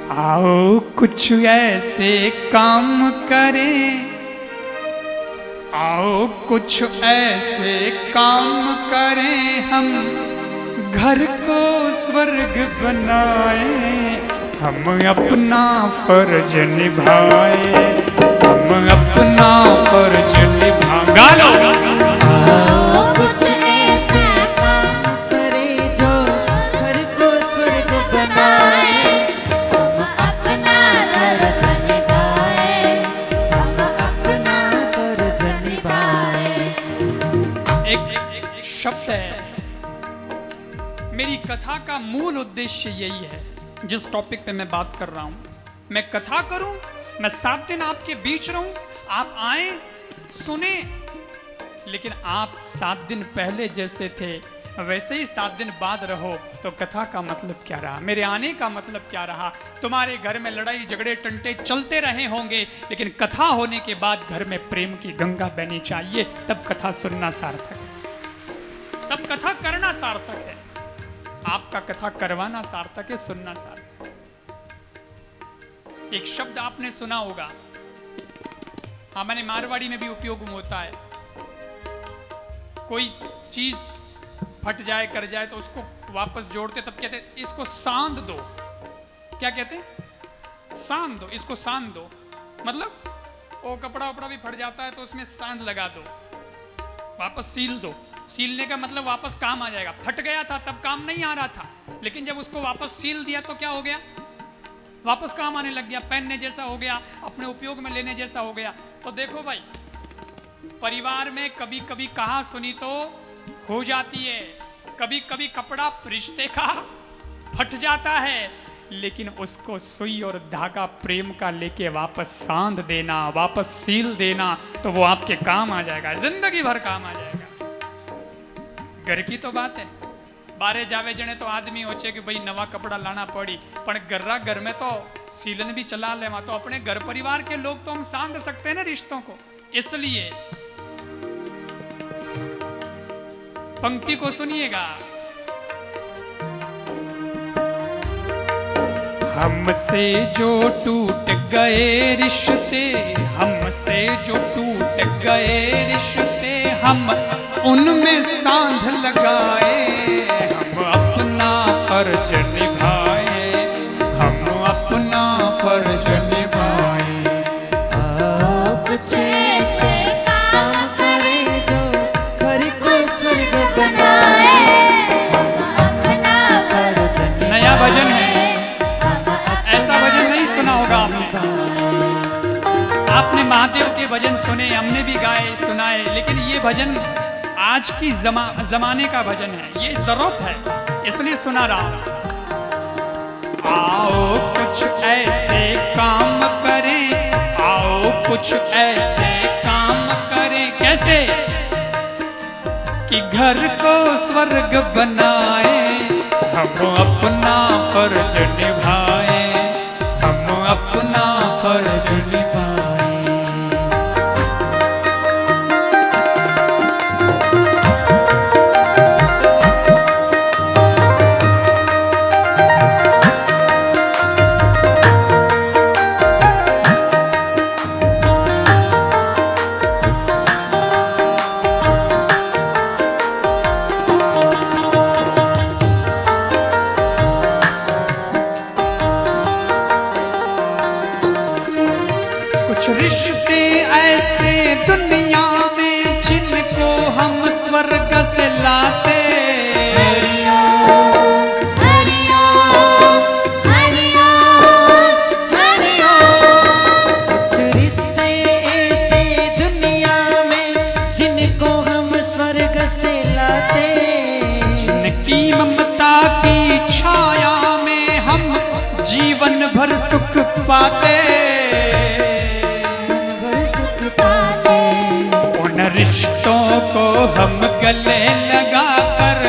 आओ कुछ ऐसे काम करें, आओ कुछ ऐसे काम करें, हम घर को स्वर्ग बनाएं, हम अपना फर्ज निभाएं, हम अपना फर्ज निभाएं। गा लो। कुछ ऐसे काम करें जो घर को स्वर्ग बनाए, हम अपना फर्ज निभाए, हम अपना फर्ज निभाए। एक शब्द है, मेरी कथा का मूल उद्देश्य यही है, जिस टॉपिक पे मैं बात कर रहा हूं। मैं कथा करूं, मैं 7 दिन आपके बीच रहूं, आप आए सुने, लेकिन आप 7 दिन पहले जैसे थे वैसे ही 7 दिन बाद रहो, तो कथा का मतलब क्या रहा, मेरे आने का मतलब क्या रहा। तुम्हारे घर में लड़ाई झगड़े टंटे चलते रहे होंगे, लेकिन कथा होने के बाद घर में प्रेम की गंगा बहनी चाहिए, तब कथा सुनना सार्थक है, तब कथा करना सार्थक है, आपका कथा करवाना सार्थक है, सुनना सार्थक है। एक शब्द आपने सुना होगा, हाँ मैंने मारवाड़ी में भी उपयोग में होता है, कोई चीज फट जाए कर जाए तो उसको वापस जोड़ते तब कहते हैं इसको सांध दो। क्या कहते हैं? सांध दो, इसको सांध दो, मतलब वो कपड़ा वपड़ा भी फट जाता है तो उसमें सांध लगा दो, वापस सील दो। सीलने का मतलब वापस काम आ जाएगा। फट गया था तब काम नहीं आ रहा था, लेकिन जब उसको वापस सील दिया तो क्या हो गया? वापस काम आने लग गया, पहनने जैसा हो गया, अपने उपयोग में लेने जैसा हो गया। तो देखो भाई, परिवार में कभी कभी कहा सुनी तो हो जाती है, कभी कभी कपड़ा रिश्ते का फट जाता है, लेकिन उसको सुई और धागा प्रेम का लेके वापस सांध देना, वापस सील देना, तो वो आपके काम आ जाएगा, जिंदगी भर काम आ जाएगा। घर की तो बात है, बारे जावे जने तो आदमी होचे कि भाई नवा कपड़ा लाना पड़ी, पर गर्रा घर में तो सीलन भी चला लेवा, तो अपने घर परिवार के लोग तो हम सांध सकते हैं ना रिश्तों को। इसलिए पंक्ति को सुनिएगा, हमसे जो टूट गए रिश्ते, हमसे जो टूट गए रिश्ते, हम उनमें सांध लगाए, हम अपना फर्ज निभाए, हम अपना फर्ज निभाए। कुछ ऐसे काम करें जो घर को स्वर्ग बनाए, हम अपना फर्ज निभाए। नया भजन है, ऐसा भजन नहीं सुना होगा आपने। आपने महादेव के भजन सुने, हमने भी गाए सुनाए, लेकिन ये भजन आज की जमाने का भजन है, ये जरूरत है, इसलिए सुना रहा हूं। आओ कुछ ऐसे काम करें, आओ कुछ ऐसे काम करें, कैसे कि घर को स्वर्ग बनाए, हम अपना फर्ज निभाए, हम अपना फर्ज निभाए। रिश्ते ऐसे दुनिया में जिनको हम स्वर्ग से लाते, हरिओ हरिओ हरिओ हरिओ। कुछ रिश्ते ऐसे दुनिया में जिनको हम स्वर्ग से लाते, जिनकी ममता की छाया में हम जीवन भर सुख पाते, उन रिश्तों को हम गले लगाकर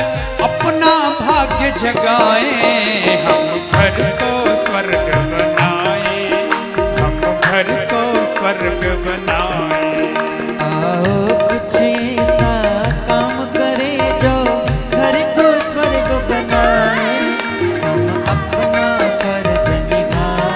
अपना भाग्य जगाए, हम घर को स्वर्ग बनाए, हम घर को स्वर्ग बनाए। आओ कुछ ऐसा काम करें जो घर को स्वर्ग बनाए, हम अपना फर्ज निभाए।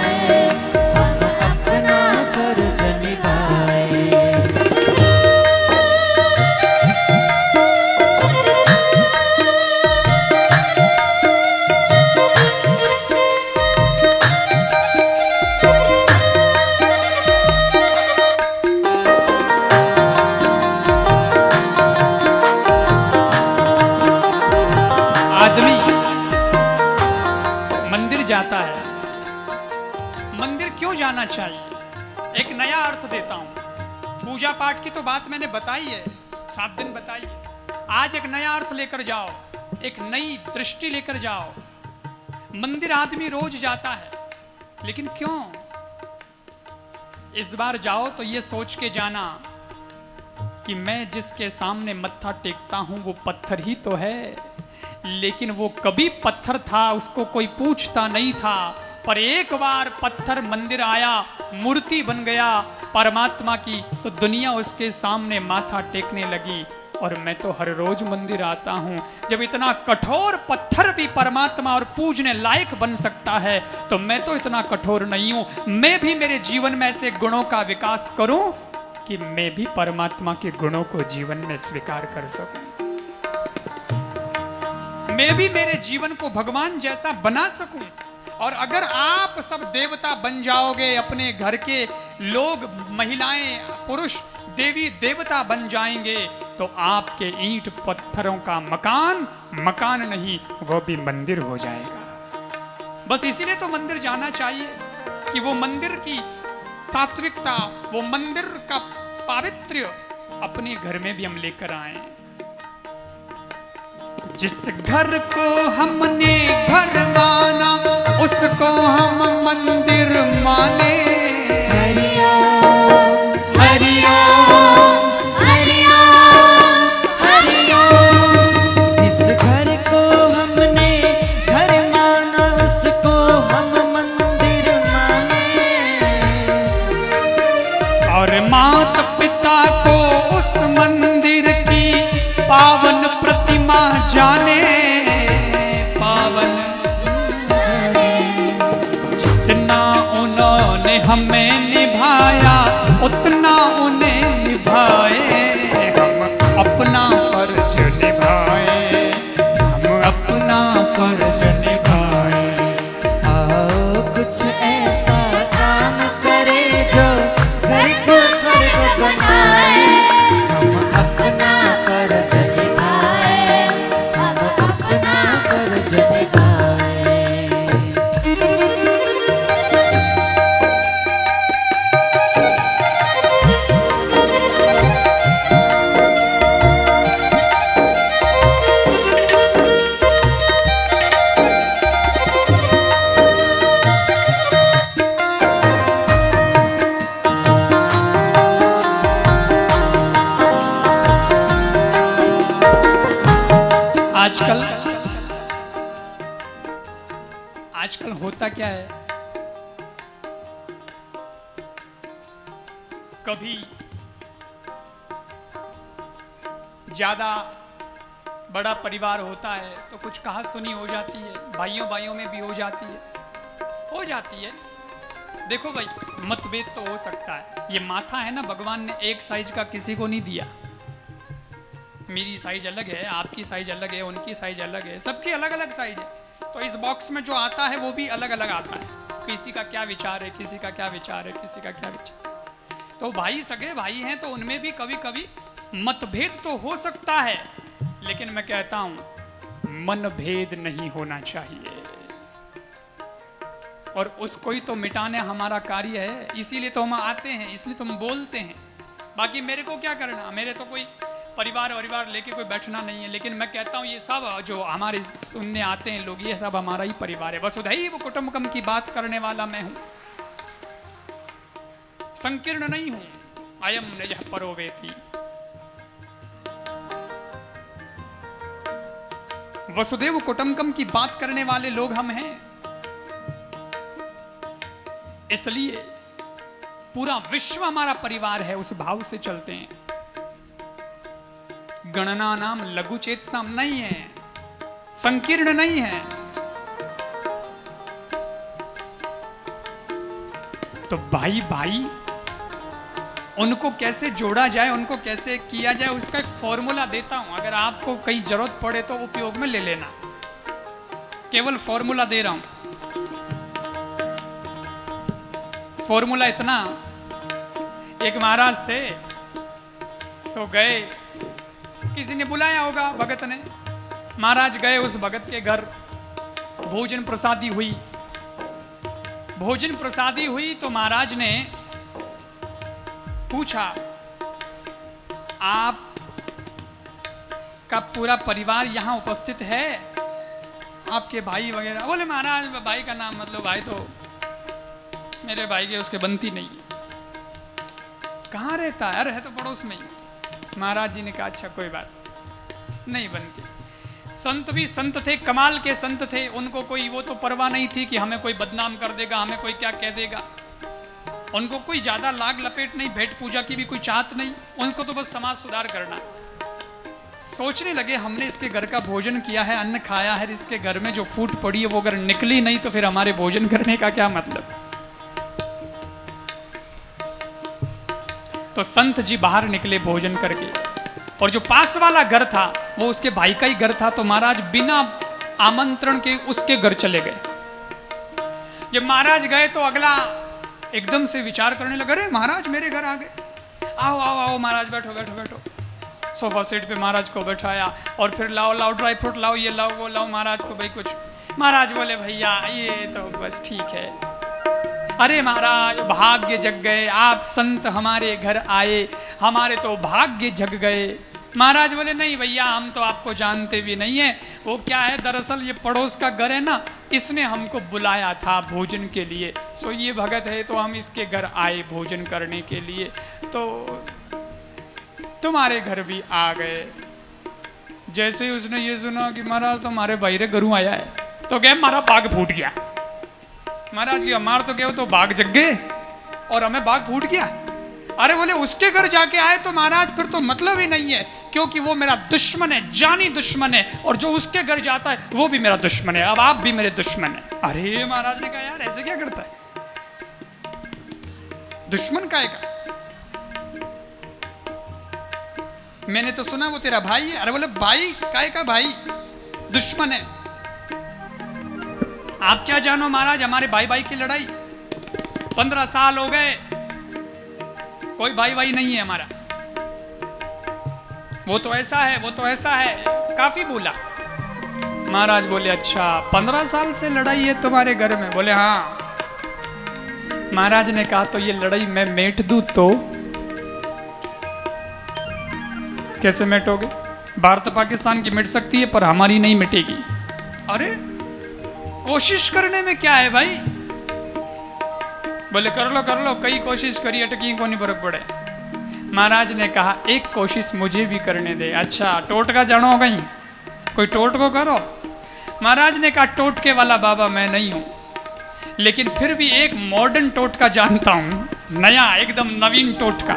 मंदिर क्यों जाना चाहिए, एक नया अर्थ देता हूं। पूजा पाठ की तो बात मैंने बताई है, 7 दिन बताई है। आज एक नया अर्थ लेकर जाओ, एक नई दृष्टि लेकर जाओ। मंदिर आदमी रोज जाता है, लेकिन क्यों? इस बार जाओ तो ये सोच के जाना कि मैं जिसके सामने मत्था टेकता हूं वो पत्थर ही तो है, लेकिन वो कभी पत्थर था, उसको कोई पूछता नहीं था। पर एक बार पत्थर मंदिर आया, मूर्ति बन गया परमात्मा की, तो दुनिया उसके सामने माथा टेकने लगी। और मैं तो हर रोज मंदिर आता हूं। जब इतना कठोर पत्थर भी परमात्मा और पूजने लायक बन सकता है, तो मैं तो इतना कठोर नहीं हूं। मैं भी मेरे जीवन में ऐसे गुणों का विकास करूं कि मैं भी परमात्मा के गुणों को जीवन में स्वीकार कर सकूं। मैं भी मेरे जीवन को भगवान जैसा बना सकूं। और अगर आप सब देवता बन जाओगे, अपने घर के लोग, महिलाएं, पुरुष देवी देवता बन जाएंगे, तो आपके ईंट पत्थरों का मकान मकान नहीं, वो भी मंदिर हो जाएगा। बस इसीलिए तो मंदिर जाना चाहिए कि वो मंदिर की सात्विकता, वो मंदिर का पावित्र्य अपने घर में भी हम लेकर आए। जिस घर को हमने घर माना, उसको हम मंदिर माने। हरिया हरिया हरिया हरिया। जिस घर को हमने घर माना, उसको हम मंदिर माने। और माता पिता को उस मंदिर की पावन प्रतिमा जाने। पावन जितना उन्होंने हमें निभाया, उतना उन्हें निभाए। हम अपना फर्ज निभाए, हम अपना फर्ज निभाए। आओ कुछ ऐसा काम करे जो घर को स्वर्ग बनाए। हम अपना फर्ज निभाए, हम अपना फर्ज निभाए। आजकल होता क्या है, कभी ज्यादा बड़ा परिवार होता है तो कुछ कहा सुनी हो जाती है, भाइयों भाइयों में भी हो जाती है। देखो भाई, मतभेद तो हो सकता है। ये माथा है ना, भगवान ने एक साइज का किसी को नहीं दिया। मेरी साइज अलग है, आपकी साइज अलग है, उनकी साइज अलग है, सबकी अलग अलग साइज है। तो इस बॉक्स में जो आता है वो भी अलग अलग आता है। किसी का क्या विचार है, किसी का क्या विचार है, किसी का क्या विचार। तो भाई सगे भाई हैं, तो उनमें भी कभी कभी मतभेद तो हो सकता है, लेकिन मैं कहता हूं मनभेद नहीं होना चाहिए। और उसको ही तो मिटाना हमारा कार्य है, इसीलिए तो हम आते हैं, इसलिए तो हम बोलते हैं। बाकी मेरे को क्या करना, मेरे तो कोई परिवार लेके कोई बैठना नहीं है। लेकिन मैं कहता हूँ ये सब जो हमारे सुनने आते हैं लोग, ये सब हमारा ही परिवार है। वसुधैव कुटुंबकम की बात करने वाला मैं हूं, संकीर्ण नहीं हूं। अयम निजः परो वेति। वसुधैव कुटुंबकम की बात करने वाले लोग हम हैं, इसलिए पूरा विश्व हमारा परिवार है, उस भाव से चलते हैं। गणना नाम लघु चेतसाम नहीं है, संकीर्ण नहीं है। तो भाई भाई उनको कैसे जोड़ा जाए, उनको कैसे किया जाए, उसका एक फॉर्मूला देता हूं। अगर आपको कहीं जरूरत पड़े तो उपयोग में ले लेना, केवल फॉर्मूला दे रहा हूं। फॉर्मूला इतना, एक महाराज थे, सो गए, किसी ने बुलाया होगा भगत ने, महाराज गए उस भगत के घर, भोजन प्रसादी हुई, भोजन प्रसादी हुई तो महाराज ने पूछा, आप का पूरा परिवार यहाँ उपस्थित है, आपके भाई वगैरह? बोले महाराज भाई का नाम मतलब भाई तो मेरे भाई के उसके बनती नहीं है। कहाँ रहता है? अरे है तो पड़ोस में ही। महाराज जी ने कहा अच्छा कोई बात नहीं बनती। संत भी संत थे, कमाल के संत थे, उनको कोई वो तो परवाह नहीं थी कि हमें कोई बदनाम कर देगा, हमें कोई क्या कह देगा। उनको कोई ज्यादा लाग लपेट नहीं, भेंट पूजा की भी कोई चाहत नहीं, उनको तो बस समाज सुधार करना। सोचने लगे हमने इसके घर का भोजन किया है, अन्न खाया है, इसके घर में जो फूट पड़ी है वो अगर निकली नहीं तो फिर हमारे भोजन करने का क्या मतलब। तो संत जी बाहर निकले भोजन करके, और जो पास वाला घर था वो उसके भाई का ही घर था। तो महाराज बिना आमंत्रण के उसके घर चले गए। जब महाराज गए तो अगला एकदम से विचार करने लगा, अरे महाराज मेरे घर आ गए, आओ आओ आओ महाराज बैठो बैठो बैठो। सोफा सेट पे महाराज को बैठाया और फिर लाओ लाओ ड्राई फ्रूट लाओ, ये लाओ वो लाओ महाराज को भाई कुछ। महाराज बोले भैया ये तो बस ठीक है। अरे महाराज भाग्य जग गए, आप संत हमारे घर आए, हमारे तो भाग्य जग गए। महाराज बोले नहीं भैया हम तो आपको जानते भी नहीं है, वो क्या है दरअसल ये पड़ोस का घर है ना, इसने हमको बुलाया था भोजन के लिए, सो ये भगत है तो हम इसके घर आए भोजन करने के लिए, तो तुम्हारे घर भी आ गए। जैसे ही उसने ये सुना कि महाराज तो हमारे भाईरे घरों आया है तो क्या हमारा बाग फूट गया। महाराज की हमार तो क्या हो तो बाग जग गए और हमें बाग फूट गया। अरे बोले उसके घर जाके आए तो महाराज फिर तो मतलब ही नहीं है, क्योंकि वो मेरा दुश्मन है, जानी दुश्मन है, और जो उसके घर जाता है वो भी मेरा दुश्मन है, अब आप भी मेरे दुश्मन है। अरे महाराज ने कहा यार ऐसे क्या करता है, दुश्मन काहे का? मैंने तो सुना वो तेरा भाई है। अरे बोले भाई काहे का भाई, दुश्मन है। आप क्या जानो महाराज हमारे भाई भाई की लड़ाई 15 साल हो गए, कोई भाई भाई नहीं है हमारा, वो तो ऐसा है वो तो ऐसा है, काफी बोला। महाराज बोले अच्छा 15 साल से लड़ाई है तुम्हारे घर में? बोले हाँ। महाराज ने कहा तो ये लड़ाई मैं मेट दूं तो? कैसे मिटोगे? भारत पाकिस्तान की मिट सकती है पर हमारी नहीं मिटेगी। अरे कोशिश करने में क्या है भाई? बोले कर लो कई कोशिश करी अटकी को नहीं फर्क पड़े। महाराज ने कहा एक कोशिश मुझे भी करने दे। अच्छा टोटका जानो कहीं, कोई टोट को करो। महाराज ने कहा टोटके वाला बाबा मैं नहीं हूं, लेकिन फिर भी एक मॉडर्न टोटका जानता हूं, नया एकदम नवीन टोटका,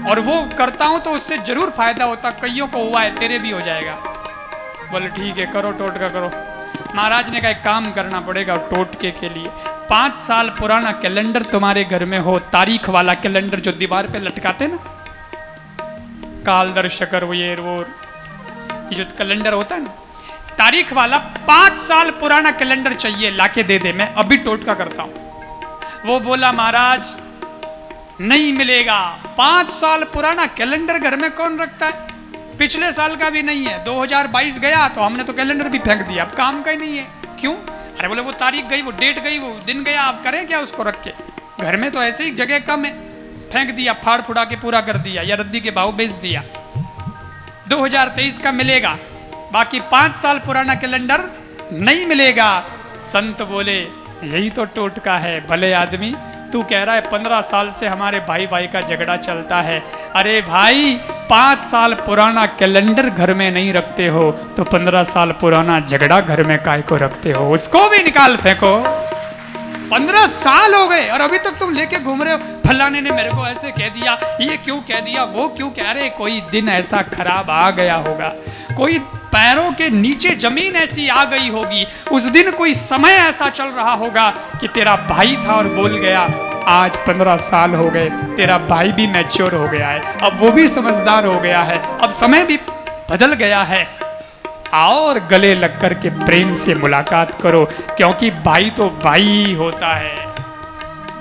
और वो करता हूं तो उससे जरूर फायदा होता, कईयों को हुआ है तेरे भी हो जाएगा। बोले ठीक है करो टोटका करो। महाराज ने कहा एक काम करना पड़ेगा टोटके के लिए, 5 साल पुराना कैलेंडर तुम्हारे घर में हो, तारीख वाला कैलेंडर जो दीवार पे लटकाते ना, कालदर शकर वो ये जो कैलेंडर होता है ना तारीख वाला, 5 साल पुराना कैलेंडर चाहिए, लाके दे दे, मैं अभी टोटका करता हूं। वो बोला महाराज नहीं मिलेगा, 5 साल पुराना कैलेंडर घर में कौन रखता है, पिछले साल का भी नहीं है, 2022 गया तो हमने तो कैलेंडर भी फेंक दिया, अब काम का ही नहीं है। क्यों? अरे बोले वो तारीख गई, वो डेट गई, वो दिन गया, आप करें क्या उसको रख के? घर में तो ऐसे ही जगह कम है, फेंक दिया, फाड़ फुड़ा के पूरा कर दिया या रद्दी के भाव बेच दिया। 2023 का मिलेगा, बाकी 5 साल पुराना कैलेंडर नहीं मिलेगा। संत बोले यही तो टोटका है भले आदमी, तू कह रहा है 15 साल से हमारे भाई भाई का झगड़ा चलता है। अरे भाई 5 साल पुराना कैलेंडर घर में नहीं रखते हो तो 15 साल पुराना झगड़ा घर में काहे को रखते हो, उसको भी निकाल फेंको। 15 साल हो गए और अभी तक तुम लेके घूम रहे हो, फलाने ने मेरे को ऐसे कह दिया, ये क्यों कह दिया, वो क्यों कह रहे। कोई दिन ऐसा खराब आ गया होगा, कोई पैरों के नीचे जमीन ऐसी आ गई होगी, उस दिन कोई समय ऐसा चल रहा होगा कि तेरा भाई था और बोल गया। आज 15 साल हो गए, तेरा भाई भी मैच्योर हो गया है, अब वो भी समझदार हो गया है, अब समय भी बदल गया है, आओ और गले लग कर के प्रेम से मुलाकात करो, क्योंकि भाई तो भाई ही होता है।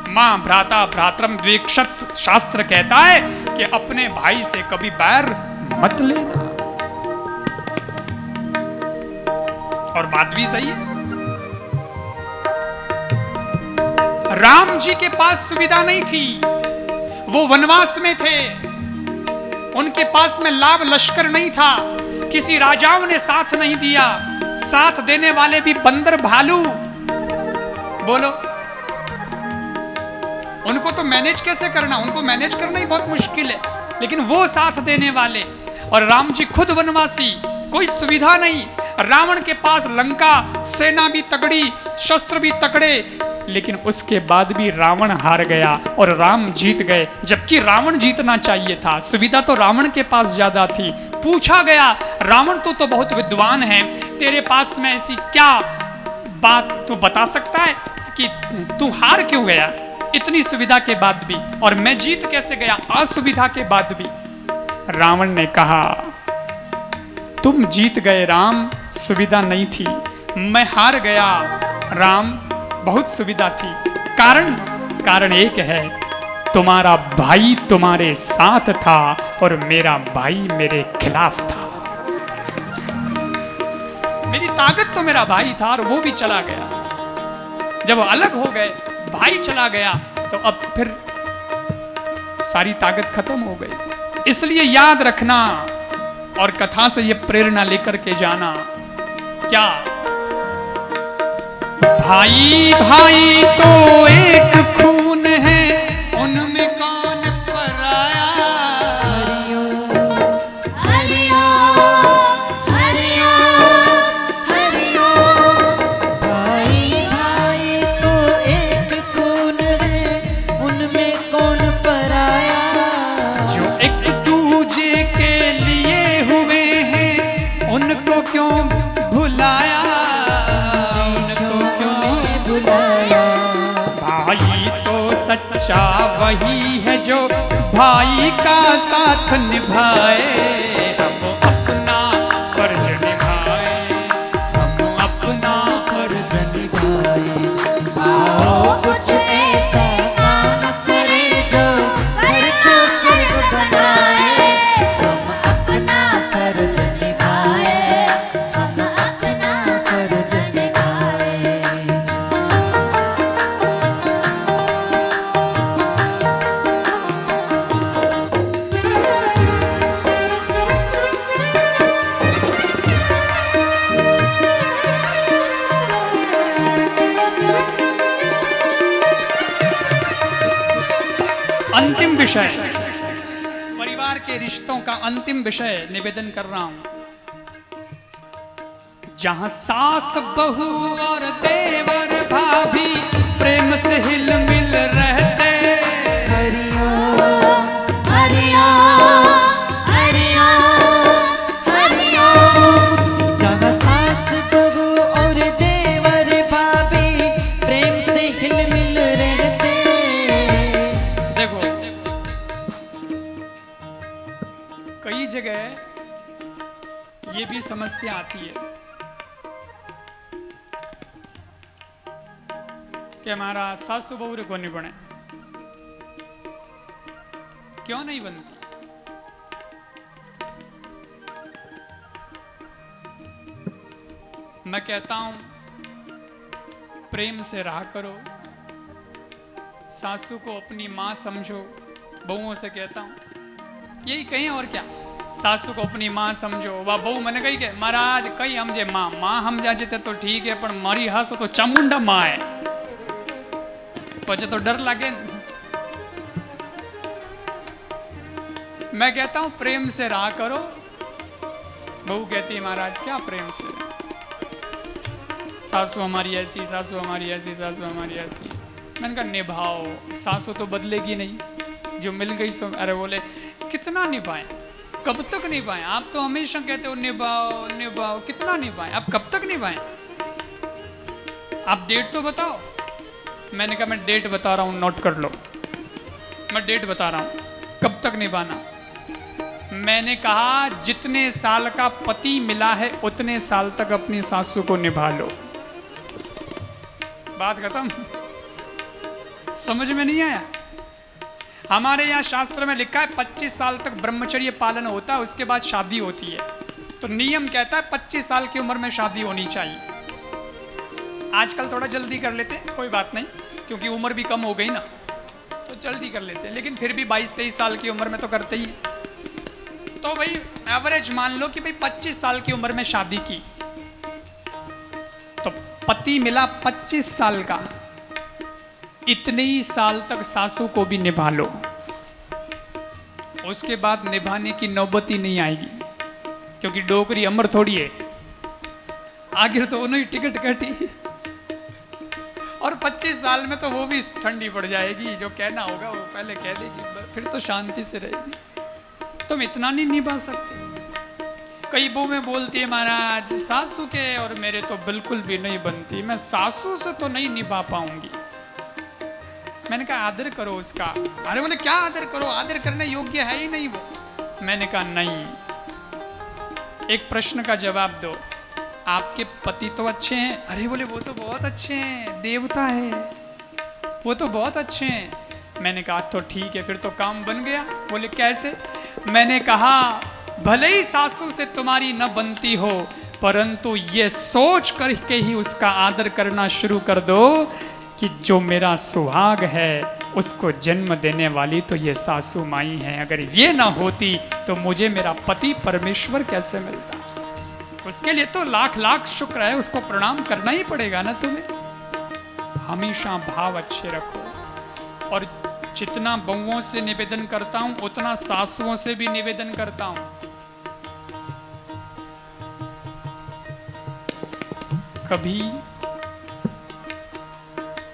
मां भ्राता भ्रातरम द्वेक्षत शास्त्र कहता है कि अपने भाई से कभी बैर मत लेना, और बात भी सही है। राम जी के पास सुविधा नहीं थी, वो वनवास में थे, उनके पास में लाभ लश्कर नहीं था, किसी राजाओं ने साथ नहीं दिया, साथ देने वाले भी बंदर भालू। बोलो, उनको तो मैनेज कैसे करना, उनको मैनेज करना ही बहुत मुश्किल है, लेकिन वो साथ देने वाले। और राम जी खुद वनवासी, कोई सुविधा नहीं, रावण के पास लंका सेना भी तगड़ी, शस्त्र भी तगड़े, लेकिन उसके बाद भी रावण हार गया और राम जीत गए, जबकि रावण जीतना चाहिए था। सुविधा तो रावण के पास ज्यादा थी। पूछा गया, रावण तो बहुत विद्वान है, तेरे पास में ऐसी क्या बात तू बता सकता है कि तू हार क्यों गया इतनी सुविधा के बाद भी, और मैं जीत कैसे गया असुविधा के बाद भी। रावण ने कहा, तुम जीत गए राम, सुविधा नहीं थी, मैं हार गया राम, बहुत सुविधा थी। कारण एक है, तुम्हारा भाई तुम्हारे साथ था और मेरा भाई मेरे खिलाफ था। मेरी ताकत तो मेरा भाई था और वो भी चला गया। जब अलग हो गए, भाई चला गया, तो अब फिर सारी ताकत खत्म हो गई। इसलिए याद रखना और कथा से ये प्रेरणा लेकर के जाना, क्या भाई भाई तो एक खून है, उनमें कौन पराया। हरिओ हरिओ हरिओ हरिओ, भाई भाई तो एक खून है, उनमें कौन पराया। जो एक दूजे के लिए हुए हैं, उनको क्यों भुलाया, भाई तो सच्चा वही है जो भाई का साथ निभाए। हम अपना फर्ज निभाए, हम अपना फर्ज निभाए। आओ कुछ ऐसा काम करे जो घर को स्वर्ग बनाए। हम अपना फर्ज निभाए, हम अपना फर्ज निभाए। अंतिम विषय, परिवार के रिश्तों का अंतिम विषय निवेदन कर रहा हूं। जहां सास बहू और देवर भाभी प्रेम से हिल मिल रहते। हरिओ हरिओ हरिओ हरिओ, जहाँ सास बहू और देवर भाभी प्रेम से हिल मिल रहते। देखो, कई जगह ये भी समस्या आती है कि हमारा सासू बहू को नहीं बने। क्यों नहीं बनती? मैं कहता हूं, प्रेम से रहा करो, सासू को अपनी माँ समझो। बहुओं से कहता हूं यही कहीं, और क्या, सासू को अपनी माँ समझो। वह बहू मैंने कही के महाराज कई हम जे माँ हम जाजे तो ठीक है, पर मारी हंस तो चामुंडा माँ है, पचे तो डर लगे। मैं कहता हूं प्रेम से रहा करो। बहू कहती है महाराज क्या प्रेम से, सासू हमारी ऐसी, सासू हमारी ऐसी, सासू हमारी ऐसी। मैंने कहा निभाओ, सासू तो बदलेगी नहीं, जो मिल गई सो। अरे बोले कितना निभाएं, कब तक निभाएं? आप तो हमेशा कहते हो निभाओ निभाओ, कितना निभाएं? आप कब तक निभाएं? आप डेट तो बताओ। मैंने कहा मैं डेट बता रहा हूं, नोट कर लो, मैं डेट बता रहा हूं कब तक निभाना। मैंने कहा जितने साल का पति मिला है उतने साल तक अपनी सासू को निभा लो। बात खत्म। समझ में नहीं आया? हमारे यहाँ शास्त्र में लिखा है 25 साल तक ब्रह्मचर्य पालन होता है, उसके बाद शादी होती है। तो नियम कहता है 25 साल की उम्र में शादी होनी चाहिए। आजकल थोड़ा जल्दी कर लेते हैं, कोई बात नहीं, क्योंकि उम्र भी कम हो गई ना, तो जल्दी कर लेते हैं। लेकिन फिर भी 22-23 साल की उम्र में तो करते ही हैं। तो भाई एवरेज मान लो कि भाई 25 साल की उम्र में शादी की, तो पति मिला 25 साल का, इतने ही साल तक सासू को भी निभा लो, उसके बाद निभाने की नौबत ही नहीं आएगी, क्योंकि डोकरी अमर थोड़ी है, आखिर तो उन्हें टिकट कटी और 25 साल में तो वो भी ठंडी पड़ जाएगी, जो कहना होगा वो पहले कह देगी, फिर तो शांति से रहेगी। तुम इतना नहीं निभा सकते। कई बहुएं बोलती है महाराज सासू के और मेरे तो बिल्कुल भी नहीं बनती, मैं सासू से तो नहीं निभा पाऊंगी। मैंने कहा आदर करो उसका। अरे बोले क्या आदर करो, आदर करने योग्य है ही नहीं वो। मैंने कहा नहीं, एक प्रश्न का जवाब दो, आपके पति तो अच्छे हैं? अरे बोले वो तो बहुत अच्छे हैं, देवता है, वो तो बहुत अच्छे हैं। मैंने कहा तो ठीक है, फिर तो काम बन गया। बोले कैसे? मैंने कहा भले ही सासू से तुम्हारी न बनती हो, परंतु ये सोच करके ही उसका आदर करना शुरू कर दो कि जो मेरा सुहाग है उसको जन्म देने वाली तो ये सासू माई है। अगर ये ना होती तो मुझे मेरा पति परमेश्वर कैसे मिलता? उसके लिए तो लाख लाख शुक्र है, उसको प्रणाम करना ही पड़ेगा ना तुम्हें। हमेशा भाव अच्छे रखो। और जितना बहुओं से निवेदन करता हूं उतना सासुओं से भी निवेदन करता हूं।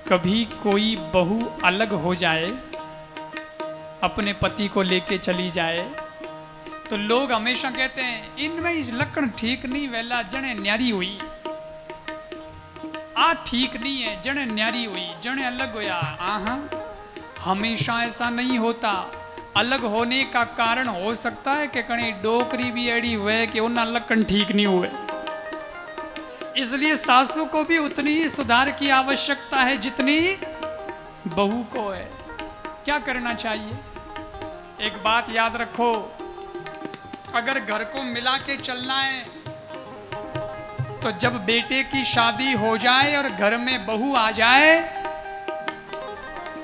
कभी कोई बहू अलग हो जाए, अपने पति को लेके चली जाए, तो लोग हमेशा कहते हैं इनमें इस लक्षण ठीक नहीं, वेला जने न्यारी हुई, आ ठीक नहीं है, जने न्यारी हुई, जने अलग होया। आहा, हमेशा ऐसा नहीं होता। अलग होने का कारण हो सकता है कि कहीं डोकरी भी एड़ी हुए कि उन लक्षण ठीक नहीं हुए। इसलिए सासू को भी उतनी ही सुधार की आवश्यकता है जितनी बहू को है। क्या करना चाहिए? एक बात याद रखो, अगर घर को मिला के चलना है तो जब बेटे की शादी हो जाए और घर में बहू आ जाए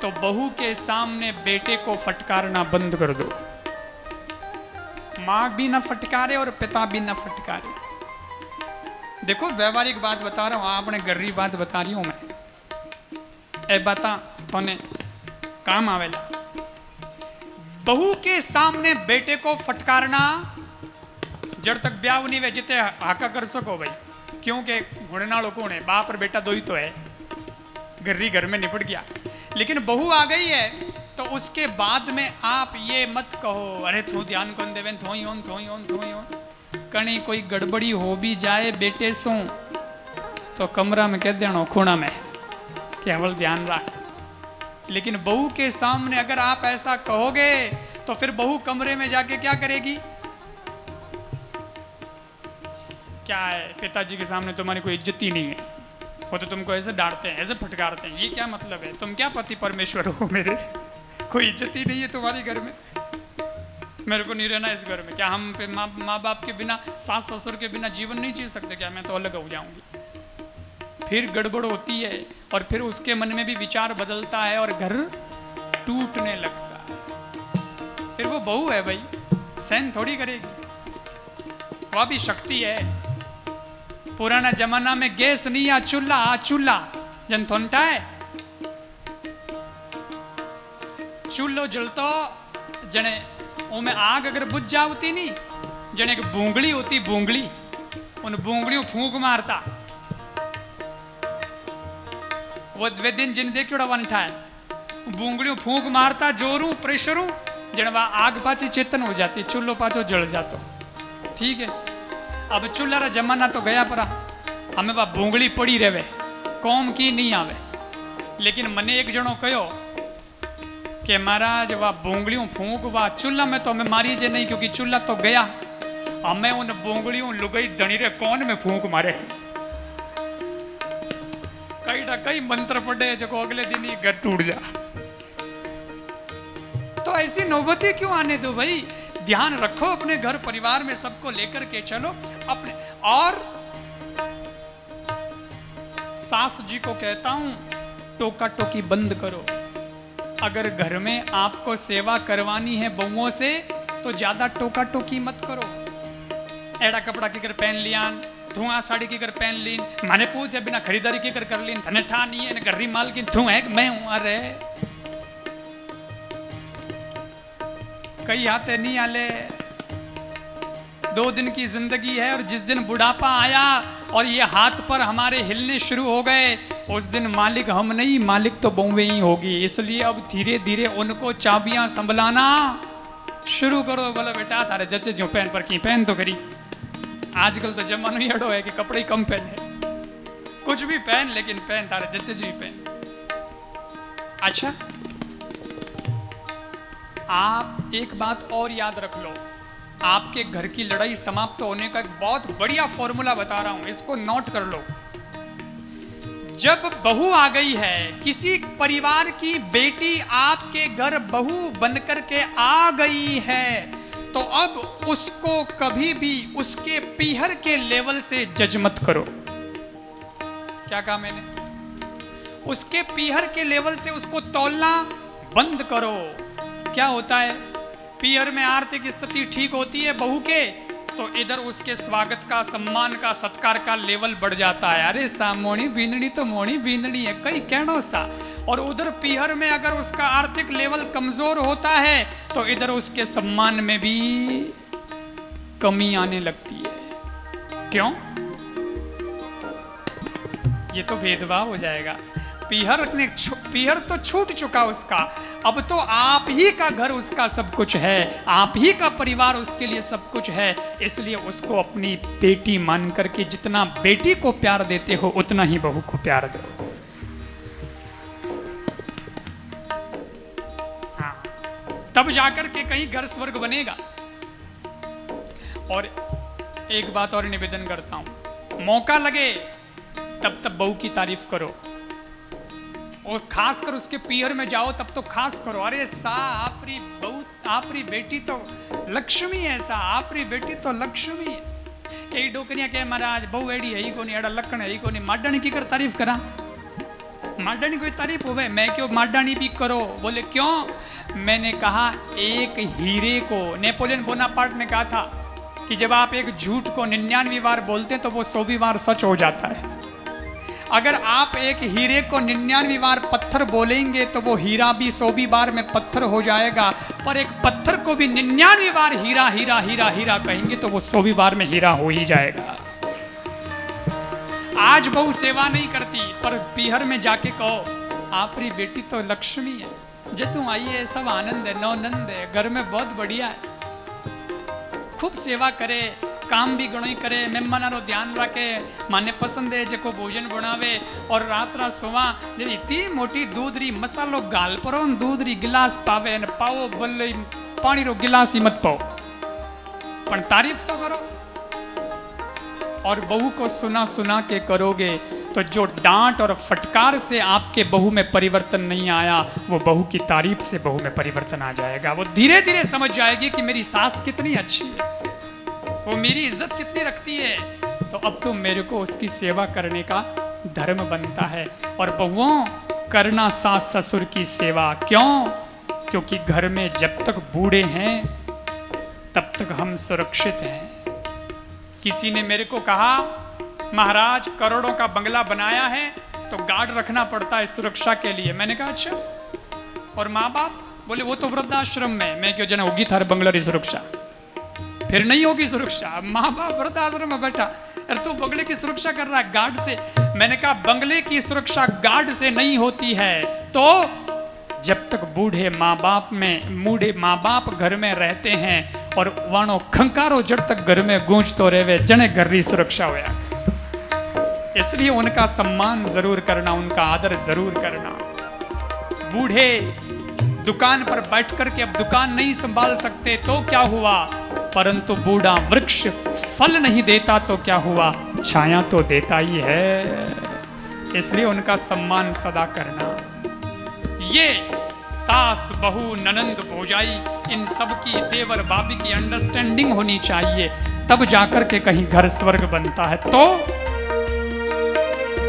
तो बहू के सामने बेटे को फटकारना बंद कर दो। मां भी ना फटकारे और पिता भी ना फटकारे। देखो व्यवहारिक बात बता रहा हूं, आपने गर्री बात बता रही हूं मैं। ए बता थोने काम आवेला। बहू के सामने बेटे को फटकारना जब तक ब्याह नहीं वे जिते हाका कर सको भाई, क्योंकि होने नालों कौन है, बाप और बेटा दो ही तो है, गर्री घर में निपट गया। लेकिन बहू आ गई है तो उसके बाद में आप ये मत कहो अरे तू ध्यान कौन देवे, थोई होन कहीं कोई गड़बड़ी हो भी जाए बेटे सो तो कमरा में कह देना खूणा में केवल ध्यान रख। लेकिन बहू के सामने अगर आप ऐसा कहोगे तो फिर बहू कमरे में जाके क्या करेगी? क्या है, पिताजी के सामने तुम्हारी कोई इज्जत ही नहीं है, वो तो तुमको ऐसे डांटते हैं, ऐसे फटकारते हैं। ये क्या मतलब है? तुम क्या पति परमेश्वर हो मेरे? कोई इज्जत ही नहीं है तुम्हारी घर में, मेरे को नहीं रहना इस घर में। क्या हम माँ बाप के बिना, सास ससुर के बिना जीवन नहीं जी सकते क्या? मैं तो अलग हो जाऊंगी। फिर गड़बड़ होती है और फिर उसके मन में भी विचार बदलता है और घर टूटने लगता है। फिर वो बहू है भाई, सहन थोड़ी करेगी, वह भी शक्ति है। पुराना जमाना में गैस नहीं आ चूल्हा जन थोंटा है, चूल्हो जलतो जने उनमें आग अगर बुझ जाती नहीं, जने एक बूंगड़ी होती, बूंगड़ी, उन बूंगड़ियों फूंक मारता। वो वे दिन जिन देखियो वन था, बूंगड़ियों फूंक मारता जोरू प्रेशरू, जन वह आग पाची चेतन हो जाती, चूल्हो पाचो जल जातो। ठीक है, अब चूल्हा रा जमाना तो गया परा, हमें वह बूंगड़ी पड़ी रहे, कौम की नहीं आवे। लेकिन मने एक जनो कहो कि महाराज वह बूंगड़ियों फूंक वह चूल्हा में तो हमें मारी जे नहीं, क्योंकि चूल्हा तो गया, हमें उन बूंगड़ियों लुगई धनी रे कौन में फूंक मारे। कई मंत्र पढ़े जो अगले दिन ही घर टूट जा। तो ऐसी नौबती क्यों आने दो भाई? ध्यान रखो अपने घर परिवार में, सबको लेकर के चलो अपने। और सास जी को कहता हूं टोका टोकी बंद करो। अगर घर में आपको सेवा करवानी है बहुओं से तो ज्यादा टोका टोकी मत करो। एड़ा कपड़ा की कर पहन लिया, धुआं साड़ी की कर पहन ली, माने पूछे बिना खरीदारी की कर ली, थने ठा नहीं है गर्री माल की धुआं है मैं हूं। अरे कई आते नहीं आले, 2 दिन की जिंदगी है और जिस दिन बुढ़ापा आया और ये हाथ पर हमारे हिलने शुरू हो गए उस दिन मालिक हम नहीं, मालिक तो बहुएं ही होगी। इसलिए अब धीरे धीरे उनको चाबियां संभलाना शुरू करो। बोला बेटा तारे जच्चे जो पहन पर की पहन तो करी। आजकल तो जमानो ही अड़ो है कि कपड़े ही कम पहने, कुछ भी पहन लेकिन पहन तारे जच्चे जो ही पहन। अच्छा आप एक बात और याद रख लो, आपके घर की लड़ाई समाप्त होने का एक बहुत बढ़िया फॉर्मूला बता रहा हूं, इसको नोट कर लो। जब बहू आ गई है, किसी परिवार की बेटी आपके घर बहू बनकर के आ गई है, तो अब उसको कभी भी उसके पीहर के लेवल से जज मत करो। क्या कहा मैंने? उसके पीहर के लेवल से उसको तौलना बंद करो। क्या होता है, पीहर में आर्थिक स्थिति ठीक होती है बहू के तो इधर उसके स्वागत का, सम्मान का, सत्कार का लेवल बढ़ जाता है। अरे सा मोणी बींदड़ी तो मोणी बींदड़ी है कई कहनो सा। और उधर पीहर में अगर उसका आर्थिक लेवल कमजोर होता है तो इधर उसके सम्मान में भी कमी आने लगती है। क्यों? ये तो भेदभाव हो जाएगा। पीहर तो छूट चुका उसका, अब तो आप ही का घर उसका सब कुछ है, आप ही का परिवार उसके लिए सब कुछ है। इसलिए उसको अपनी बेटी मान करके जितना बेटी को प्यार देते हो उतना ही बहू को प्यार दो। हाँ, तब जाकर के कहीं घर स्वर्ग बनेगा। और एक बात और निवेदन करता हूं, मौका लगे तब तब बहू की तारीफ करो, और खासकर उसके पीहर में जाओ तब तो खास करो। अरे सा आपरी बहू, आपरी बेटी तो लक्ष्मी है, सा आपरी बेटी तो लक्ष्मी है। कई डोकरियां कहे महाराज बहू एड़ी है ही को नहीं, एड़ा लखन है ही को नहीं, माडानी की कर तारीफ करा, माडानी कोई तारीफ हो। मैं क्यों माडानी भी करो? बोले क्यों? मैंने कहा एक हीरे को, नेपोलियन बोनापार्ट ने कहा था कि जब आप एक झूठ को 99 बार बोलते हैं तो वो 100वीं बार सच हो जाता है। अगर आप एक हीरे को 99 बार पत्थर बोलेंगे तो वो हीरा भी 100वीं बार में पत्थर हो जाएगा, पर एक पत्थर को भी 99 बार हीरा हीरा हीरा हीरा कहेंगे तो वो 100वीं बार में हीरा हो ही जाएगा। आज बहू सेवा नहीं करती पर पीहर में जाके कहो आपरी बेटी तो लक्ष्मी है, जे तू आई है सब आनंद है, नौनंद है, घर में बहुत बढ़िया है, खूब सेवा करे, काम भी घणो ही करे, मेहमानों ध्यान रखे, माने पसंद है जेको भोजन बनावे। और रात रात सोवा जे इतनी मोटी दूधरी मसालो गाल परो, दूधरी गिलास पावे ने पाओ भले पानी रो गिलास ही मत पाओ, पर तारीफ तो करो। और बहू को सुना सुना के करोगे तो जो डांट और फटकार से आपके बहू में परिवर्तन नहीं आया, वो बहू की तारीफ से बहू में परिवर्तन आ जाएगा। वो धीरे धीरे समझ जाएगी कि मेरी सास कितनी अच्छी है, वो मेरी इज्जत कितनी रखती है, तो अब तो मेरे को उसकी सेवा करने का धर्म बनता है। और बहुओं करना सास ससुर की सेवा। क्यों? क्योंकि घर में जब तक बूढ़े हैं तब तक हम सुरक्षित हैं। किसी ने मेरे को कहा महाराज करोड़ों का बंगला बनाया है तो गार्ड रखना पड़ता है सुरक्षा के लिए। मैंने कहा अच्छा, और माँ बाप? बोले वो तो वृद्धाश्रम में। मैं क्यों जना होगी थारे बंगला की सुरक्षा? फिर नहीं होगी सुरक्षा, माँ बाप वृद्धाश्रम में बैठा, अरे तू बंगले की सुरक्षा कर रहा है गार्ड से। मैंने कहा बंगले की सुरक्षा गार्ड से नहीं होती है, तो जब तक बूढ़े माँ बाप घर में रहते हैं और वाणो खंकारो जब तक घर में गूंजतो रहे जने घर की सुरक्षा होया। इसलिए उनका सम्मान जरूर करना, उनका आदर जरूर करना। बूढ़े दुकान पर बैठ करके अब दुकान नहीं संभाल सकते तो क्या हुआ, परंतु बूढ़ा वृक्ष फल नहीं देता तो क्या हुआ, छाया तो देता ही है। इसलिए उनका सम्मान सदा करना। ये सास बहू ननंद भौजाई इन सब की, देवर भाभी की अंडरस्टैंडिंग होनी चाहिए, तब जाकर के कहीं घर स्वर्ग बनता है। तो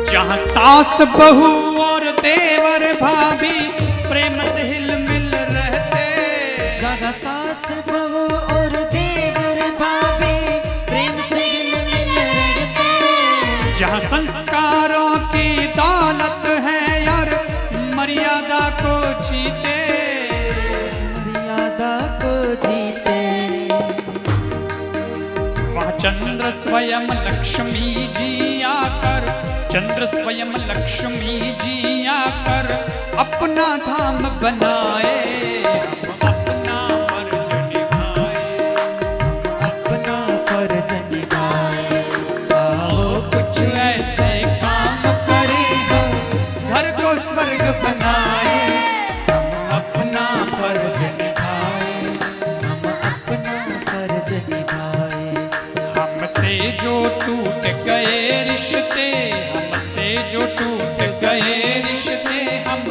जहां सास बहू और देवर भाभी प्रेम से हिल मिल रहते। जहाँ सास बहू और देवर भाभी प्रेम से हिल मिल रहते। जहाँ संस्कारों की दौलत है यार मर्यादा को जीते। मर्यादा को जीते। वहाँ चंद्र स्वयं लक्ष्मी जी आकर, चंद्र स्वयं लक्ष्मी जी आकर अपना धाम बनाए। हम अपना फर्ज निभाए, अपना फर्ज निभाए। आओ कुछ ऐसे काम करें जो घर को स्वर्ग बनाए। हम अपना फर्ज निभाए, हम अपना फर्ज निभाए। हमसे जो टूट गए रिश्ते, हमसे जो टूट गए रिश्ते, हम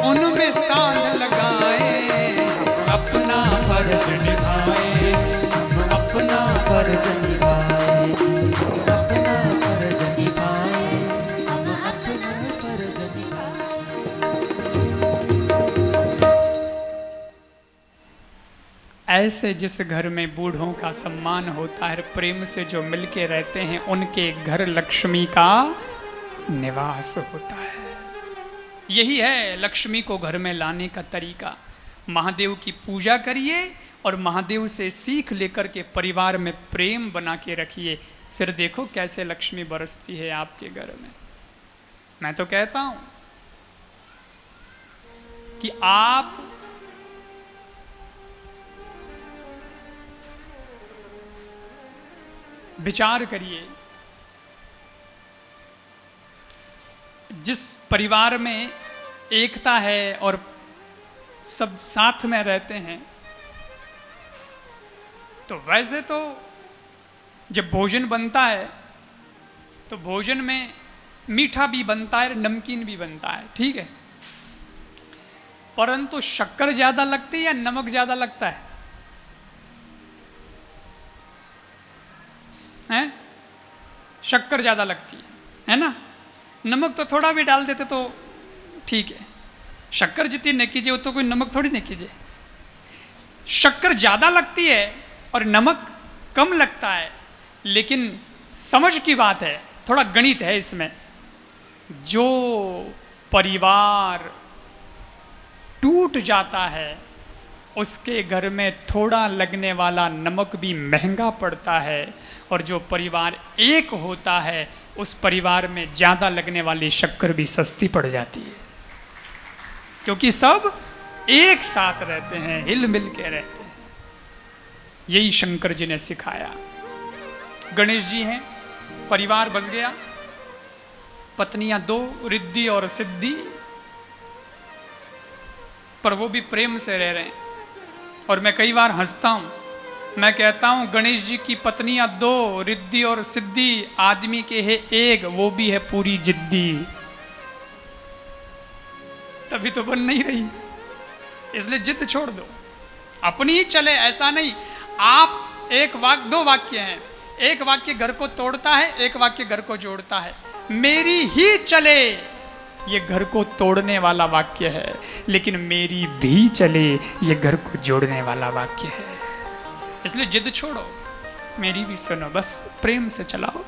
उनमें सांध लगाए। हम अपना फर्ज निभाए, हम अपना फर्ज निभाए। अपना फर्ज निभाए, हम अपना फर्ज निभाए। ऐसे जिस घर में बूढ़ों का सम्मान होता है, प्रेम से जो मिलके रहते हैं, उनके घर लक्ष्मी का निवास होता है। यही है लक्ष्मी को घर में लाने का तरीका। महादेव की पूजा करिए और महादेव से सीख लेकर के परिवार में प्रेम बना के रखिए, फिर देखो कैसे लक्ष्मी बरसती है आपके घर में। मैं तो कहता हूं कि आप विचार करिए, जिस परिवार में एकता है और सब साथ में रहते हैं, तो वैसे तो जब भोजन बनता है तो भोजन में मीठा भी बनता है, नमकीन भी बनता है, ठीक है। परंतु शक्कर ज्यादा लगती है या नमक ज्यादा लगता है? हैं? शक्कर ज्यादा लगती है ना? नमक तो थोड़ा भी डाल देते तो ठीक है। शक्कर जितनी न कीजिए वो तो कोई नमक थोड़ी न कीजिए। शक्कर ज्यादा लगती है और नमक कम लगता है, लेकिन समझ की बात है, थोड़ा गणित है इसमें। जो परिवार टूट जाता है उसके घर में थोड़ा लगने वाला नमक भी महंगा पड़ता है, और जो परिवार एक होता है उस परिवार में ज़्यादा लगने वाली शक्कर भी सस्ती पड़ जाती है, क्योंकि सब एक साथ रहते हैं, हिल मिल के रहते हैं। यही शंकर जी ने सिखाया। गणेश जी हैं, परिवार बस गया, पत्नियां 2, रिद्धि और सिद्धि, पर वो भी प्रेम से रह रहे हैं। और मैं कई बार हंसता हूं, मैं कहता हूं गणेश जी की पत्नियां 2, रिद्धि और सिद्धि, आदमी के है एक, वो भी है पूरी जिद्दी। तभी तो बन नहीं रही, इसलिए जिद छोड़ दो, अपनी ही चले। ऐसा नहीं आप एक वाक्य 2 वाक्य हैं, एक वाक्य घर को तोड़ता है, एक वाक्य घर को जोड़ता है। मेरी ही चले ये घर को तोड़ने वाला वाक्य है, लेकिन मेरी भी चले ये घर को जोड़ने वाला वाक्य है। इसलिए जिद छोड़ो, मेरी भी सुनो, बस प्रेम से चलाओ।